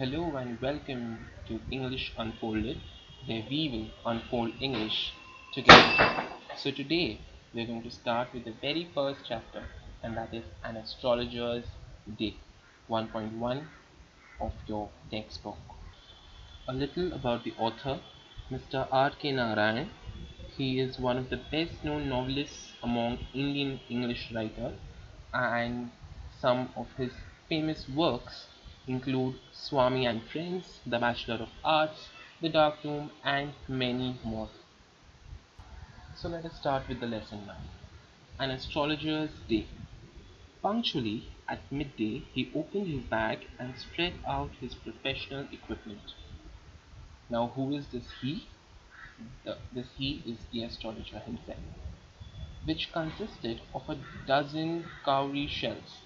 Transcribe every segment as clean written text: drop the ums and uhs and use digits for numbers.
Hello and welcome to English Unfolded, where we will unfold English together. So today we're going to start with the very first chapter, and that is An Astrologer's Day 1.1 of your textbook. A little about the author, Mr. R.K. Narayan. He is one of the best known novelists among Indian English writers, and some of his famous works include Swami and Friends, The Bachelor of Arts, The Dark Room, and many more. So let us start with the lesson now. An Astrologer's Day. Punctually at midday, he opened his bag and spread out his professional equipment. Now, who is this he? This he is the astrologer himself, which consisted of a dozen cowrie shells.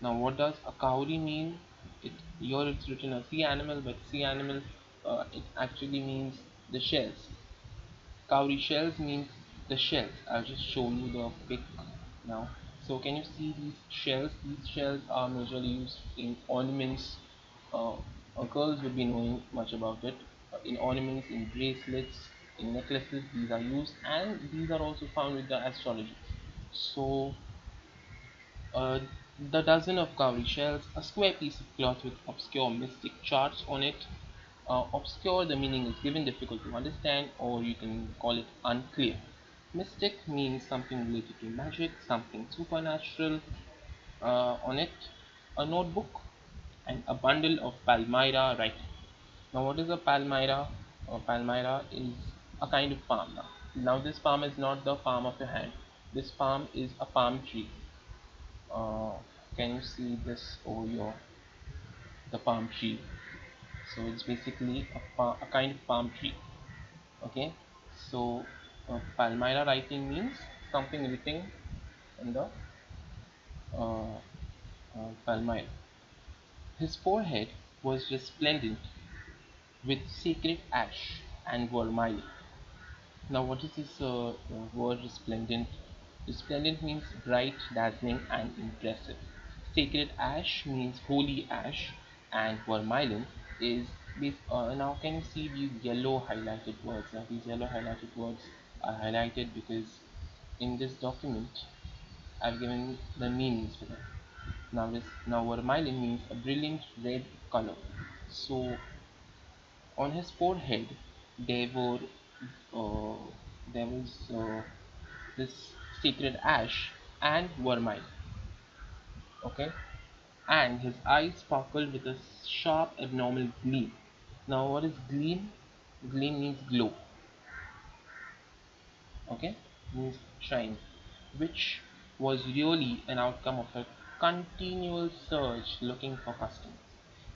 Now, what does a cowrie mean? Here it's written a sea animal, but sea animal it actually means the shells. Cowrie shells means the shells. I'll just show you the pic now. So, can you see these shells? These shells are majorly used in ornaments. Uh, Girls would be knowing much about it. In ornaments, in bracelets, in necklaces, these are used, and these are also found with the astrology. So, uh, the dozen of cowrie shells, a square piece of cloth with obscure mystic charts on it. Obscure, the meaning is given, difficult to understand, or you can call it unclear. Mystic means something related to magic, something supernatural. On it, a notebook and a bundle of palmyra writing. Now, what is a palmyra? Palmyra is a kind of palm. Now, this palm is not the palm of your hand. This palm is a palm tree. uh, can you see this over here, the palm tree? So it's basically a kind of palm tree. Okay, so palmyra writing means something written in the uh, palmyra. His forehead was resplendent with sacred ash and vermilion. Now, what is this word resplendent? Resplendent means bright, dazzling, and impressive. Sacred ash means holy ash, and vermilion is now can you see these yellow highlighted words? Now, these yellow highlighted words are highlighted because in this document I've given the meanings for them. Now vermilion means a brilliant red color. So on his forehead there were uh, there was this sacred ash and vermilion. Okay, and his eyes sparkled with a sharp abnormal gleam. Now, what is gleam? Gleam means glow. Okay, means shine, which was really an outcome of a continual search looking for customers.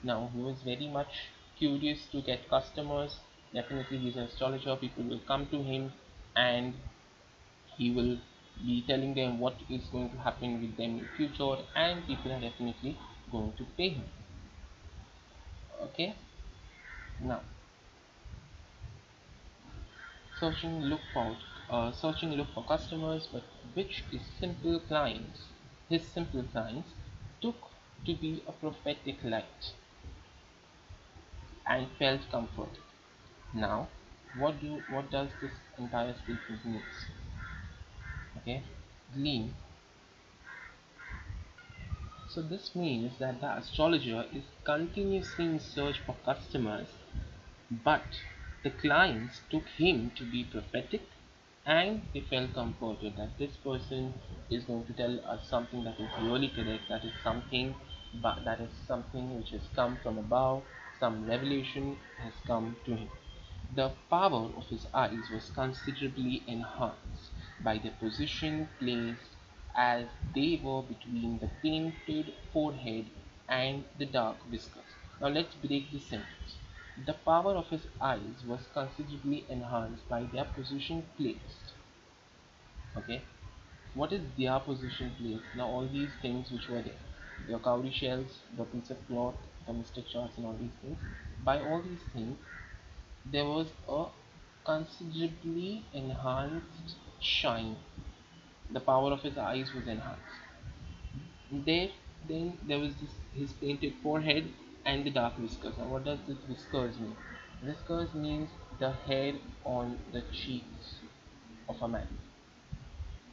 Now, he was very much curious to get customers. Definitely, he's an astrologer. People will come to him, and he will be telling them what is going to happen with them in future, and people are definitely going to pay him. Okay, now searching look for searching look for customers, but which is simple clients. His simple clients took to be a prophetic light and felt comfort. Now, what does this entire statement means? Okay, glean. So this means that the astrologer is continuously in search for customers, but the clients took him to be prophetic, and they felt comforted that this person is going to tell us something that is really correct, that is something, but that is something which has come from above, some revelation has come to him. The power of his eyes was considerably enhanced by their position placed as they were between the painted forehead and the dark whiskers. Now let's break this sentence. The power of his eyes was considerably enhanced by their position placed. Okay, what is their position placed? Now all these things which were there, the cowrie shells, the piece of cloth, the mystic charts, and all these things. By all these things, there was a considerably enhanced shine. The power of his eyes was enhanced. There, then there was this his painted forehead. and the dark whiskers. Now, what does this whiskers mean? Whiskers means the hair on the cheeks of a man,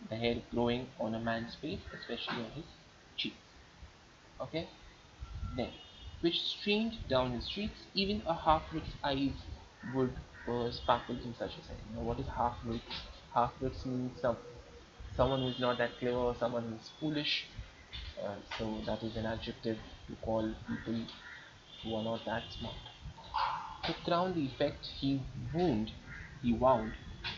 the hair growing on a man's face, especially on his cheeks. Okay, then which streamed down his cheeks, even a half-wit's eyes would sparkle in such a setting. Now, what is half-wit? Half-wits means someone who is not that clever, someone who is foolish. So that is an adjective to call people who are not that smart. To crown the effect, he wound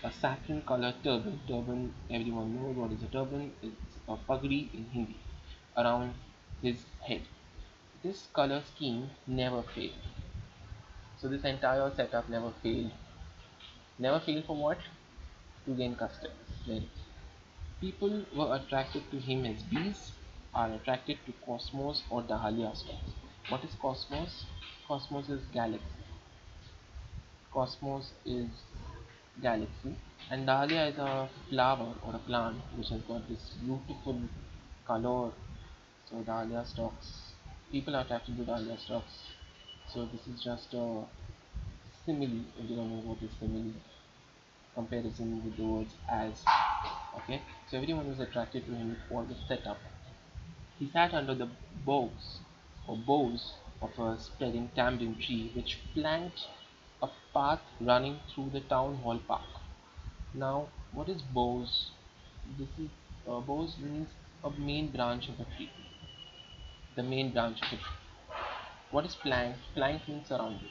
a saffron-colored turban. Turban, everyone knows what is a turban. It's a pagri in Hindi around his head. This color scheme never failed. So this entire setup never failed. Never failed for what? To gain customers. Very. People were attracted to him as bees are attracted to cosmos or dahlia stars. What is cosmos? Cosmos is galaxy. Cosmos is galaxy, and dahlia is a flower or a plant which has got this beautiful color. So dahlia stalks. People are attracted to dahlia stalks. So this is just a simile. Everyone knows what is simile. Comparison with the words as. Okay. So everyone was attracted to him for the setup. He sat under the boughs of a spreading tamarind tree which flanked a path running through the town hall park. Now, what is boughs? This is boughs means a main branch of a tree. The main branch of a tree. What is plank? Plank means surrounded.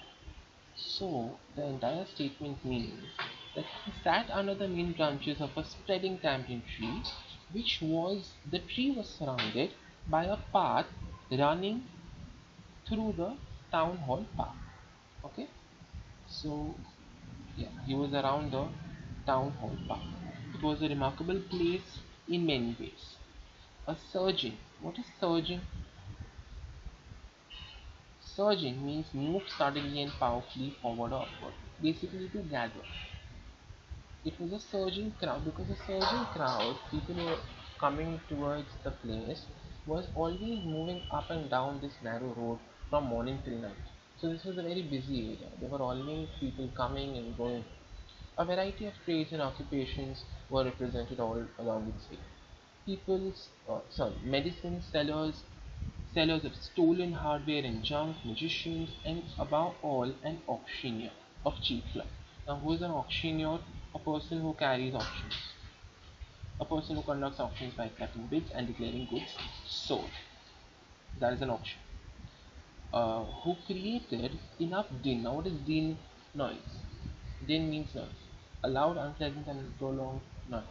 So the entire statement means that he sat under the main branches of a spreading tamarind tree, the tree was surrounded by a path running through the town hall park. Okay, so yeah, he was around the town hall park. It was a remarkable place in many ways. A surging. What is surging? Surging means move suddenly and powerfully forward or upward. Basically to gather. It was a surging crowd because a surging crowd, people who were coming towards the place, was always moving up and down this narrow road from morning till night. So this was a very busy area. There were always people coming and going. A variety of trades and occupations were represented all along its way. Medicine sellers, sellers of stolen hardware and junk, magicians, and above all, an auctioneer of cheap cloth. Now, who is an auctioneer? A person who carries auctions. A person who conducts auctions by accepting bids and declaring goods sold. That is an auction. Who created enough din. Now, what is din? Noise. Din means noise. A loud, unpleasant, and prolonged noise.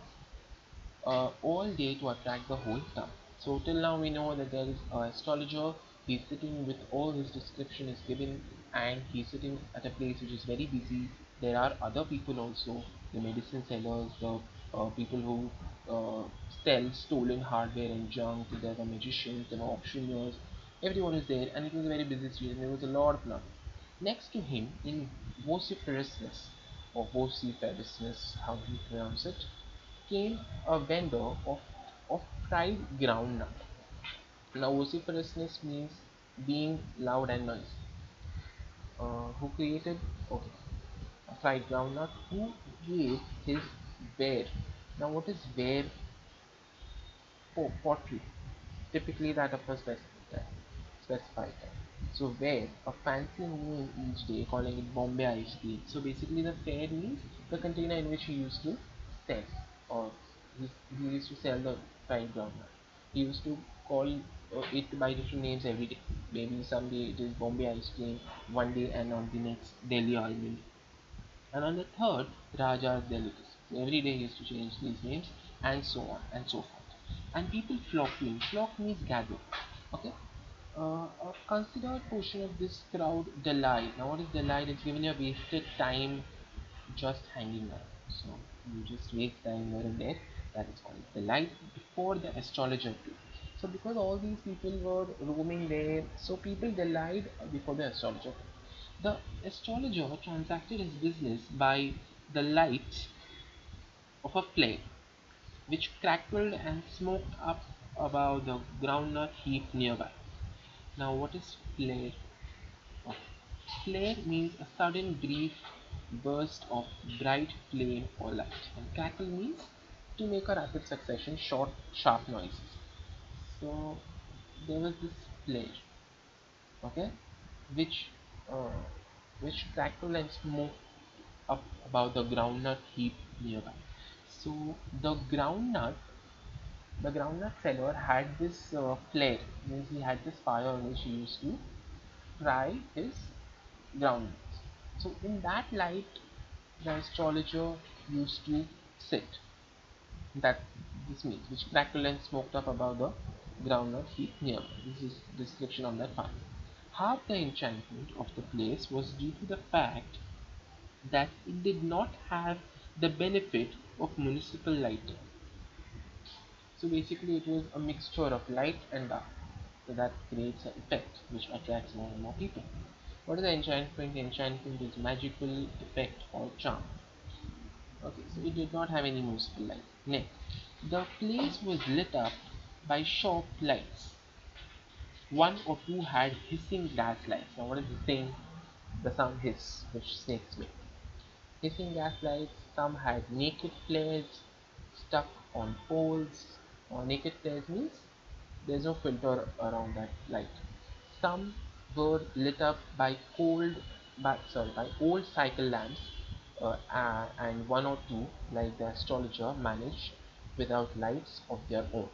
All day to attract the whole town. So till now we know that there is an astrologer. He's sitting with all his description is given, and he's sitting at a place which is very busy. There are other people also, the medicine sellers, the people who sell stolen hardware and junk. There are magicians, there are auctioneers. Everyone is there, and it was a very busy street. And there was a lot of noise. Next to him, in vociferousness or vociferousness, how do you pronounce it? Came a vendor of fried groundnut. Now, vociferousness means being loud and noisy. Who created okay, a fried groundnut? Who gave his ware? Now, what is ware? Pottery. Typically, that of a specified time. So, ware a fancy meal each day, calling it Bombay ice cream. So, basically, the fare means the container in which he used to sell, or he used to sell the fried groundnut. He used to call it by different names every day. Maybe someday it is Bombay ice cream, one day, and on the next Delhi almond, and on the third Raja's delicacy. So every day he used to change these names, and so on and so forth. And people flock to him. Flock means gather. Okay. A considered portion of this crowd delight. Now, what is delight? It's given you a wasted time just hanging out. So you just waste time here and there. That is called delight before the astrologer too. So because all these people were roaming there, so people delight before the astrologer. The astrologer transacted his business by the light of a flare, which crackled and smoked up above the groundnut heap nearby. Now, what is flare? Flare means a sudden brief burst of bright flame or light, and crackle means to make a rapid succession short sharp noises. So there was this flare, okay, which uh, which crackled and smoked up above the groundnut heap nearby. So the groundnut seller had this flare, means he had this fire on which he used to fry his groundnuts. So in that light, the astrologer used to sit. That this means which crackled and smoked up above the groundnut heap nearby. This is description of that fire. Half the enchantment of the place was due to the fact that it did not have the benefit of municipal lighting. So basically it was a mixture of light and dark. So that creates an effect which attracts more and more people. What is the enchantment? Enchantment is magical effect or charm. Okay, so it did not have any municipal light. Next, the place was lit up by shop lights. One or two had hissing gas lights. Now what is hissing? The sound hiss which snakes make. Hissing gas lights, some had naked flares stuck on poles. Or naked flares means there's no filter around that light. Some were lit up by by old cycle lamps, and one or two, like the astrologer, managed without lights of their own.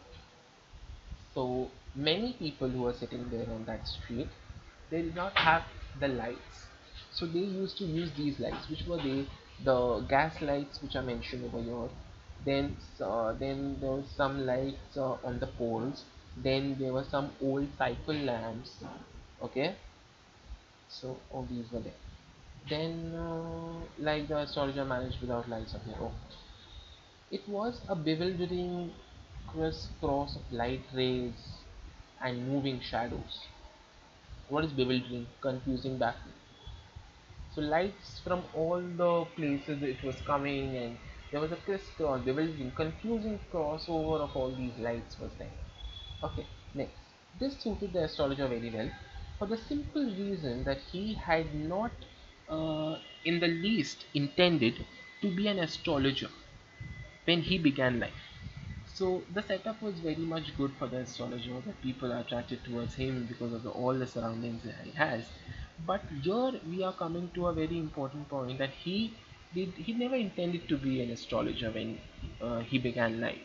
So many people who were sitting there on that street, they did not have the lights. So they used to use these lights, which were the gas lights which are mentioned over here. Then there was some lights on the poles. Then there were some old cycle lamps. Okay, so all these were there. Then, like the astrologer managed without lights of their own. It was a bewildering crisscross of light rays and moving shadows. What is bewildering? Confusing, baffling. So lights from all the places it was coming, and there was a crisscross, bewildering, confusing crossover of all these lights was there. Okay, next. This suited the astrologer very well for the simple reason that he had not in the least intended to be an astrologer when he began life. So the setup was very much good for the astrologer, that people are attracted towards him because of all the surroundings that he has. But here we are coming to a very important point, that he never intended to be an astrologer when he began life,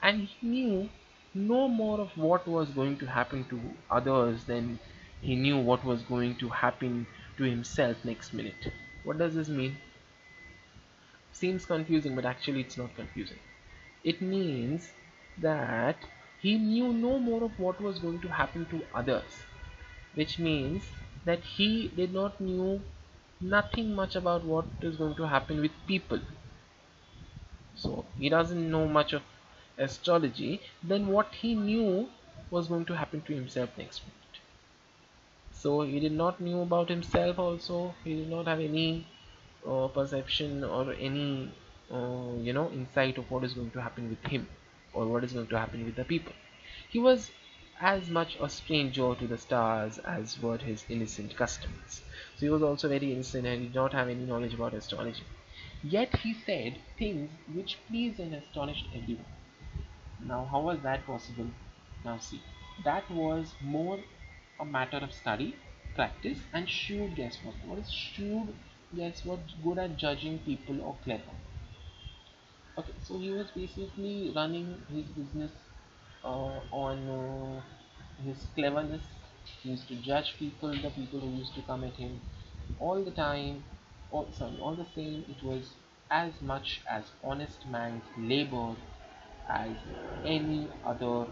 and he knew no more of what was going to happen to others than he knew what was going to happen to himself next minute. What does this mean? Seems confusing, but actually it's not confusing. It means that he knew no more of what was going to happen to others, which means that he did not knew nothing much about what is going to happen with people. So he doesn't know much of astrology, then what he knew was going to happen to himself next minute. So he did not knew about himself also. He did not have any perception or any insight of what is going to happen with him or what is going to happen with the people. He was as much a stranger to the stars as were his innocent customers. So he was also very innocent and did not have any knowledge about astrology. Yet he said things which pleased and astonished everyone. Now, how was that possible? Now, see, that was more a matter of study, practice, and shrewd guesswork. What is shrewd guesswork? Good at judging people or clever. Okay, so he was basically running his business on his cleverness. He used to judge people, the people who used to come at him all the time. All the same, it was as much as honest man's labor as any other,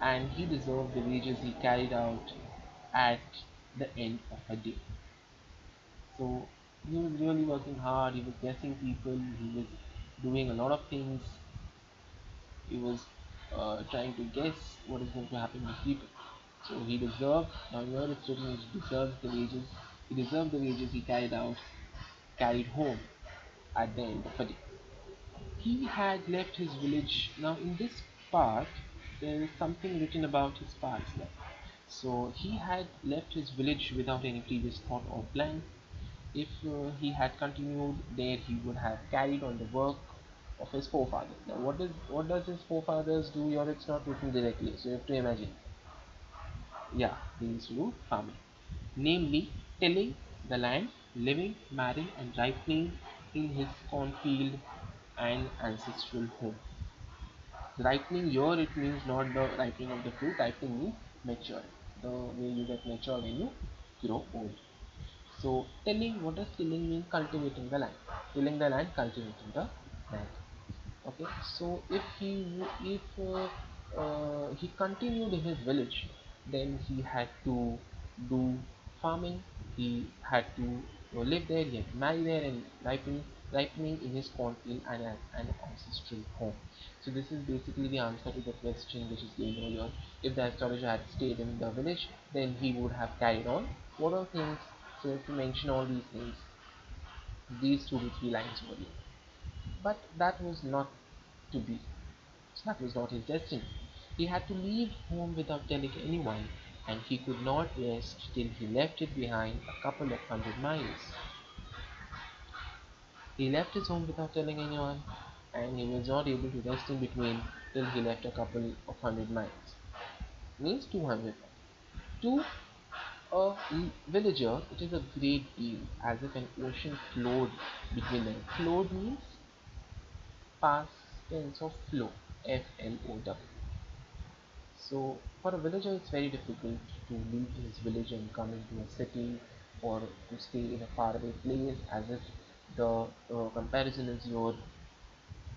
and he deserved the wages he carried out at the end of a day. So he was really working hard, he was guessing people, he was doing a lot of things, he was trying to guess what is going to happen with people. So he deserved, now here it's written, he deserved the wages he carried home at the end of a day. He had left his village. Now, in this part, there is something written about his past life. So he had left his village without any previous thought or plan. If he had continued there, he would have carried on the work of his forefathers. Now, what does his forefathers do here? It's not written directly, so you have to imagine. Yeah, they used to do farming, namely tilling the land, living, marrying, and ripening in his cornfield and ancestral home. Ripening here, it means not the ripening of the fruit. Ripening means mature. The way you get mature when you grow old. So tilling, what does tilling mean? Cultivating the land. Tilling the land, cultivating the land. Okay. So if he continued in his village, then he had to do farming. He had to live there. He had to marry there and ripening in his cornfield and an ancestral home. So this is basically the answer to the question which is given over here. If the astrologer had stayed in the village, then he would have carried on. What are things? So if you mention all these things, these 2 to 3 lines over here. But that was not to be. That was not his destiny. He had to leave home without telling anyone, and he could not rest till he left it behind a couple of 100 miles. He left his home without telling anyone, and he was not able to rest in between till he left a couple of 100 miles. Means 200. To a villager, it is a great deal, as if an ocean flowed between them. Flowed means past tense of flow, FLOW. So for a villager, it's very difficult to leave his village and come into a city or to stay in a faraway place, as if the comparison is your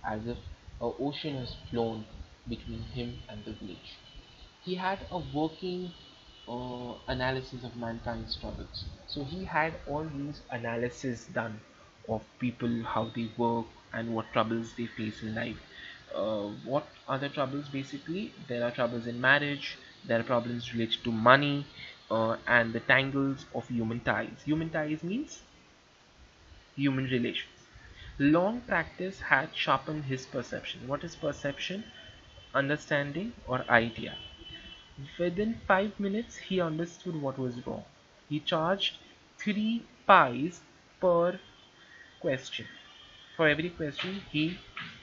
as if a ocean has flown between him and the village. He had a working analysis of mankind's struggles. So he had all these analysis done of people, how they work, and what troubles they face in life. What are the troubles? Basically, there are troubles in marriage, there are problems related to money, and the tangles of human ties. Human ties means human relations. Long practice had sharpened his perception. What is perception? Understanding or idea. Within 5 minutes, he understood what was wrong. He charged 3 pies per question. For every question, he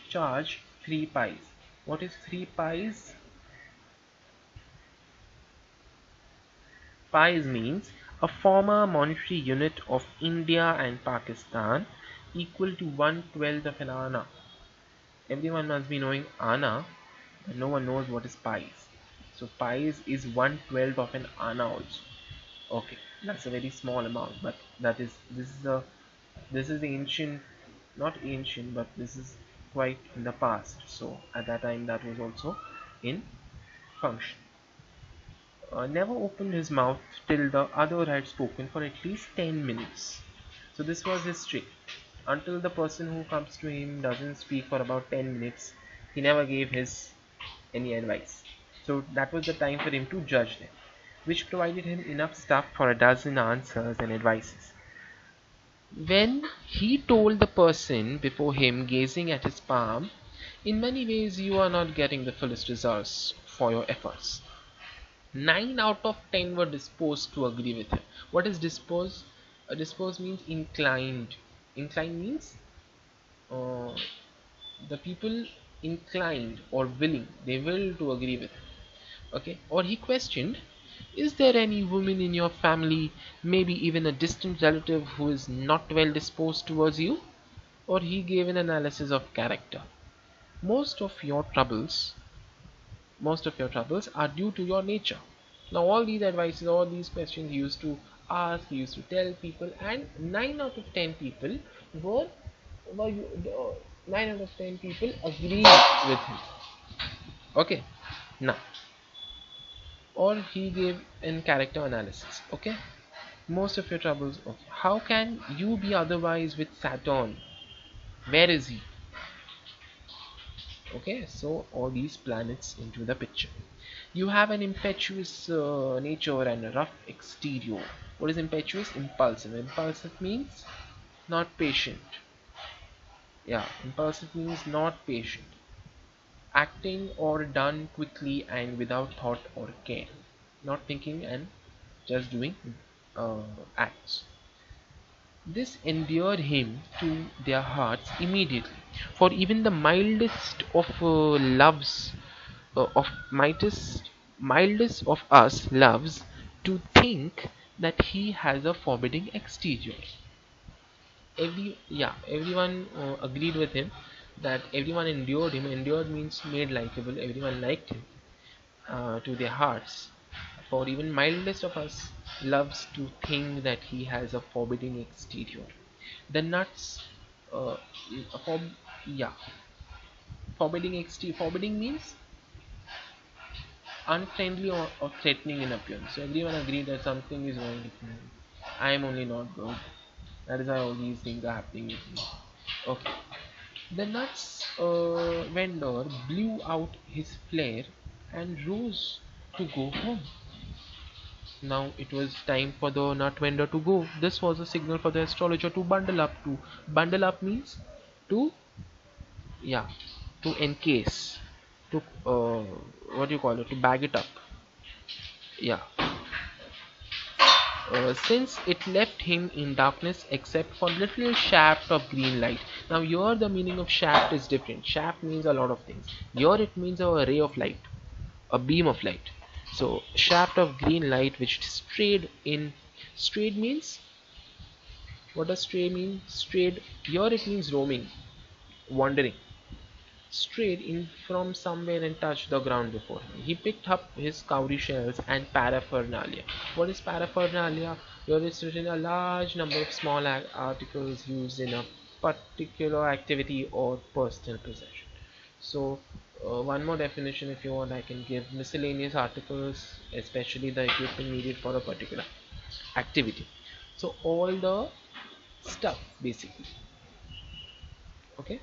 charged 3 pies. What is 3 pies? Pies means a former monetary unit of India and Pakistan equal to 1/12 of an anna. Everyone must be knowing anna, but no one knows what is pies. So pies is 1/12 of an anna also. Okay, that's a very small amount, but this is the ancient, not ancient, but this is quite in the past. So at that time, that was also in function. Never opened his mouth till the other had spoken for at least 10 minutes. So this was his trick. Until the person who comes to him doesn't speak for about 10 minutes, he never gave his any advice. So that was the time for him to judge them, which provided him enough stuff for a dozen answers and advices. When he told the person before him, gazing at his palm, in many ways you are not getting the fullest results for your efforts. 9 out of 10 were disposed to agree with him. What is disposed? Disposed means inclined. Inclined means uh, the people inclined or willing, they will to agree with him. Okay. Or he questioned, is there any woman in your family, maybe even a distant relative, who is not well disposed towards you? Or he gave an analysis of character. Most of your troubles, most of your troubles are due to your nature. Now all these advices, all these questions he used to ask, he used to tell people, and 9 out of 10 people were, were 9 out of 10 people agreed with him. Okay. Now, or he gave in character analysis. Okay. Most of your troubles. Okay. How can you be otherwise with Saturn? Where is he? Okay, so all these planets into the picture. You have an impetuous nature and a rough exterior. What is impetuous? Impulsive. Impulsive means not patient. Yeah, impulsive means not patient. Acting or done quickly and without thought or care. not thinking and just doing acts. This endeared him to their hearts immediately, for even the mildest of loves, mildest of us loves to think that he has a forbidding exterior. Everyone agreed with him, that everyone endured him. Endured means made likable. Everyone liked him to their hearts. For even mildest of us loves to think that he has a forbidding exterior. The nuts, uh, for, yeah, forbidding exterior. Forbidding means unfriendly or threatening in appearance. So everyone agreed that something is wrong with me. I am only not good. That is why all these things are happening with me. Okay. The nuts vendor blew out his flare and rose to go home. Now it was time for the nut vendor to go. This was a signal for the astrologer to bundle up. To bundle up means to, yeah, to encase, to what do you call it? To bag it up. Yeah. Since it left him in darkness except for little shaft of green light. Now here the meaning of shaft is different. Shaft means a lot of things. Here it means a ray of light, a beam of light. So shaft of green light which strayed in. Strayed means, what does stray mean? Strayed here it means roaming, wandering. Strayed in from somewhere and touched the ground before him. He picked up his cowrie shells and paraphernalia. What is paraphernalia? Here it's written a large number of small articles used in a particular activity or personal possession. So, one more definition if you want, I can give: miscellaneous articles, especially the equipment needed for a particular activity. So, all the stuff basically. Okay,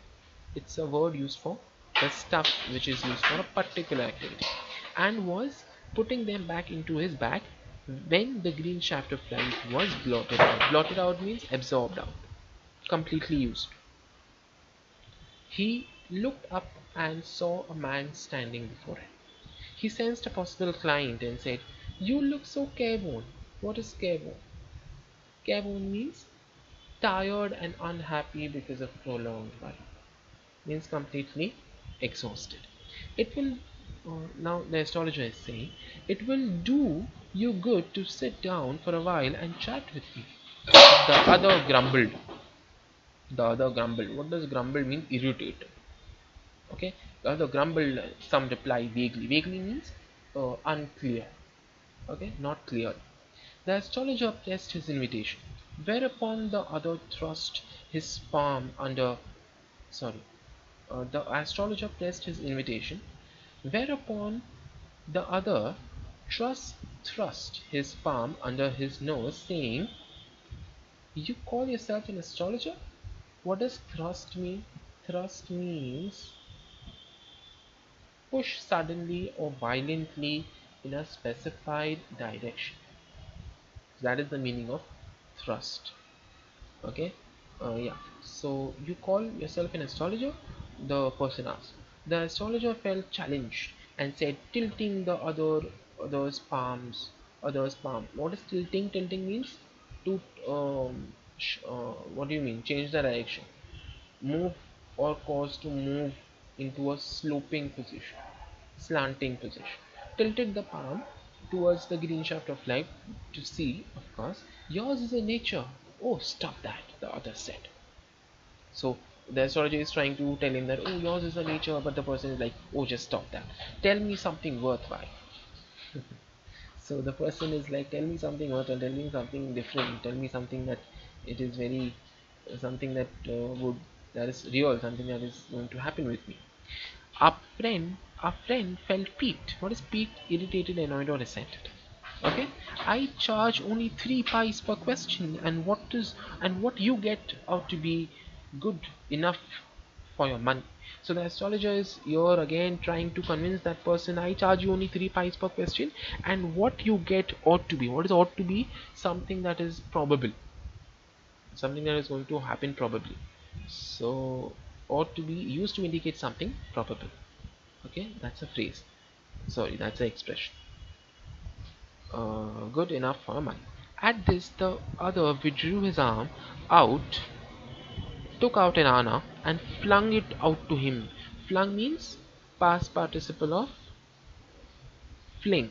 it's a word used for the stuff which is used for a particular activity, and was putting them back into his bag when the green shaft of light was blotted out. Blotted out means absorbed out, completely used. He looked up and saw a man standing before him. He sensed a possible client and said, "You look so careworn." What is careworn? Careworn means tired and unhappy because of prolonged work. Means completely exhausted. It will, now the astrologer is saying, it will do you good to sit down for a while and chat with me. The other grumbled. The other grumbled. What does grumble mean? Irritate. Okay. The other grumbled. Some reply vaguely. Vaguely means unclear. Okay, not clear. The astrologer pressed his invitation, whereupon the other thrust his palm under. Sorry. The astrologer pressed his invitation, whereupon the other thrust his palm under his nose, saying, "You call yourself an astrologer?" What does thrust mean? Thrust means push suddenly or violently in a specified direction. That is the meaning of thrust. Okay. Yeah, so you call yourself an astrologer? The person asked. The astrologer felt challenged and said, tilting the other's palm. What is tilting? Tilting means to what do you mean? Change the direction, move, or cause to move into a sloping position, slanting position. Tilted the palm towards the green shaft of light to see, of course. Yours is a nature. Oh, stop that, the other said. So the astrologer is trying to tell him that, oh, yours is a nature, but the person is like, oh, just stop that. Tell me something worthwhile. So the person is like, tell me something worthwhile, tell me something different, tell me something that it is very, something that that is real, something that is going to happen with me. Our friend felt piqued. What is piqued? Irritated, annoyed, or resented. Okay, I charge only 3 pies per question, and what you get out to be good enough for your money. So the astrologer is here again trying to convince that person, I charge you only 3 pies per question, and what you get ought to be. What is ought to be? Something that is probable, something that is going to happen probably. So ought to be used to indicate something probable. Okay, that's a phrase. Sorry, that's an expression. good enough for a month. At this, the other withdrew his arm out, took out an anna, and flung it out to him. Flung means past participle of fling.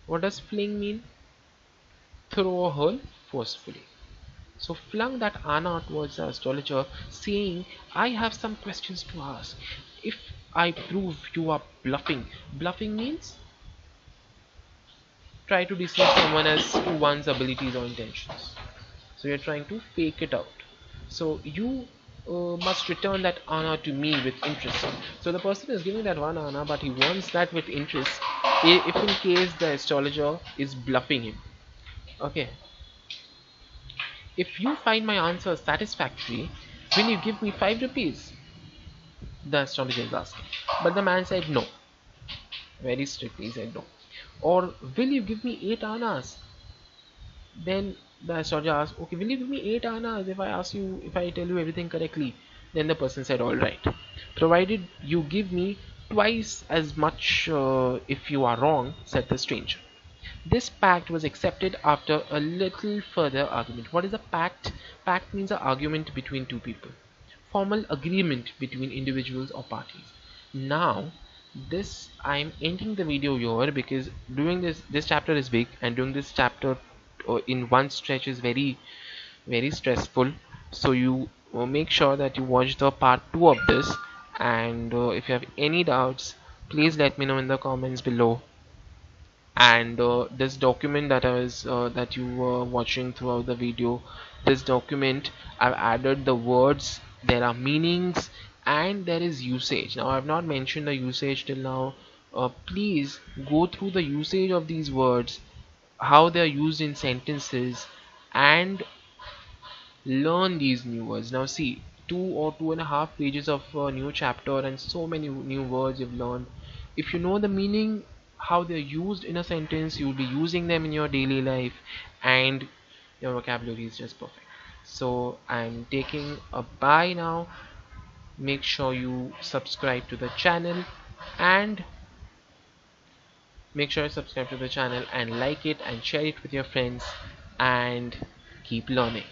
What does fling mean? Throw or hurl forcefully. So flung that anna towards the astrologer, saying, I have some questions to ask. If I prove you are bluffing, bluffing means try to deceive someone as to one's abilities or intentions. So you're trying to fake it out. So you must return that anna to me with interest. So the person is giving that one anna, but he wants that with interest. If in case the astrologer is bluffing him, okay. If you find my answer satisfactory, will you give me 5 rupees? The astrologer is asking. But the man said no. Very strictly he said no. Or will you give me 8 annas? Then the astrologer asked, okay, will you give me 8 annas if I tell you everything correctly? Then the person said, all right. Provided you give me twice as much if you are wrong, said the stranger. This pact was accepted after a little further argument. What is a pact? Pact means an argument between two people. Formal agreement between individuals or parties. Now, this I'm ending the video here because doing this chapter is big, and doing this chapter in one stretch is very stressful. So you make sure that you watch the part 2 of this, and if you have any doubts, please let me know in the comments below. And this document that you were watching throughout the video, this document, I've added the words, there are meanings, and there is usage. Now I've not mentioned the usage till now. Please go through the usage of these words, how they are used in sentences, and learn these new words. Now see, 2 or 2.5 pages of a new chapter and so many new words you've learned. If you know the meaning, how they're used in a sentence, you'll be using them in your daily life, and your vocabulary is just perfect. So I'm taking a bye now. Make sure you subscribe to the channel, and like it and share it with your friends, and keep learning.